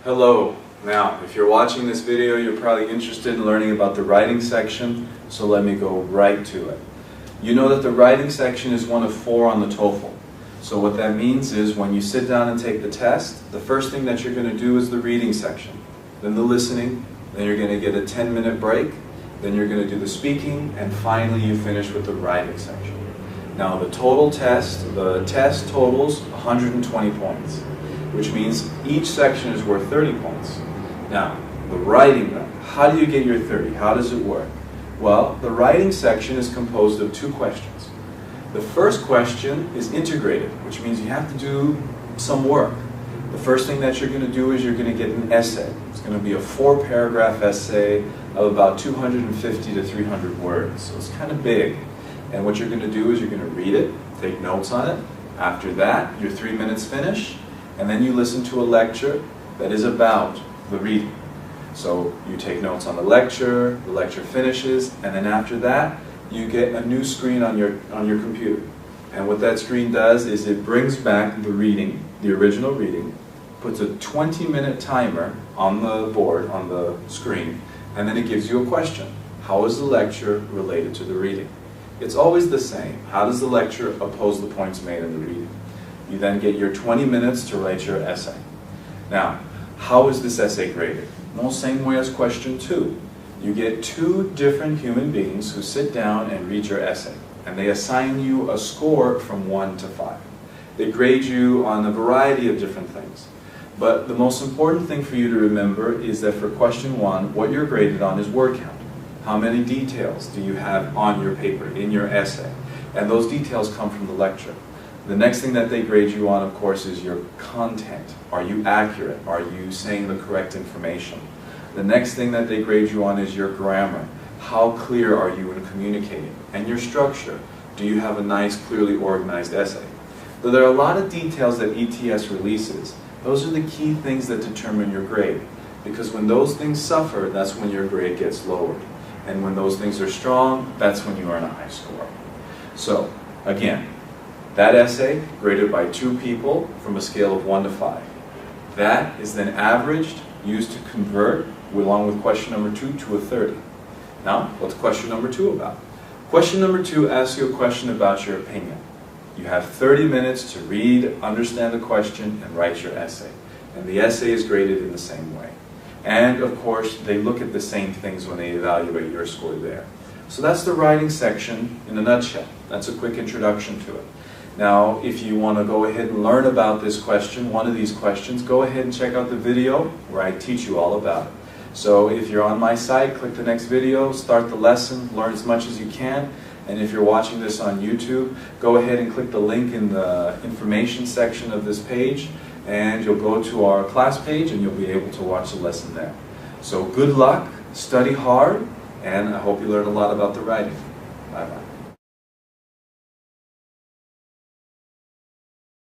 Hello. Now, if you're watching this video, you're probably interested in learning about the writing section, so let me go right to it. You know that the writing section is one of 4 on the TOEFL. So what that means is when you sit down and take the test, the first thing that you're going to do is the reading section, then the listening, then you're going to get a 10-minute break, then you're going to do the speaking, and finally you finish with the writing section. Now the test totals 120 points, which means each section is worth 30 points. Now, the writing then, how do you get your 30? How does it work? Well, the writing section is composed of 2 questions. The first question is integrated, which means you have to do some work. The first thing that you're going to do is you're going to get an essay. It's going to be a 4-paragraph essay of about 250 to 300 words, so it's kind of big. And what you're going to do is you're going to read it, take notes on it. After that, your 3 minutes finish, and then you listen to a lecture that is about the reading. So you take notes on the lecture finishes, and then after that, you get a new screen on your computer. And what that screen does is it brings back the reading, the original reading, puts a 20-minute timer on the board, on the screen, and then it gives you a question. How is the lecture related to the reading? It's always the same. How does the lecture oppose the points made in the reading? You then get your 20 minutes to write your essay. Now, how is this essay graded? Well, same way as question 2. You get 2 different human beings who sit down and read your essay, and they assign you a score from 1 to 5. They grade you on a variety of different things. But the most important thing for you to remember is that for question 1, what you're graded on is word count. How many details do you have on your paper, in your essay? And those details come from the lecture. The next thing that they grade you on, of course, is your content. Are you accurate? Are you saying the correct information? The next thing that they grade you on is your grammar. How clear are you in communicating? And your structure. Do you have a nice, clearly organized essay? Though there are a lot of details that ETS releases, those are the key things that determine your grade. Because when those things suffer, that's when your grade gets lowered. And when those things are strong, that's when you earn a high score. So, again, that essay graded by 2 people from a scale of 1 to 5. That is then averaged, used to convert, along with question number 2, to a 30. Now, what's question number 2 about? Question number 2 asks you a question about your opinion. You have 30 minutes to read, understand the question, and write your essay. And the essay is graded in the same way. And, of course, they look at the same things when they evaluate your score there. So that's the writing section in a nutshell. That's a quick introduction to it. Now, if you want to go ahead and learn about this question, one of these questions, go ahead and check out the video where I teach you all about it. So if you're on my site, click the next video, start the lesson, learn as much as you can. And if you're watching this on YouTube, go ahead and click the link in the information section of this page, and you'll go to our class page and you'll be able to watch the lesson there. So good luck, study hard, and I hope you learn a lot about the writing. Bye-bye.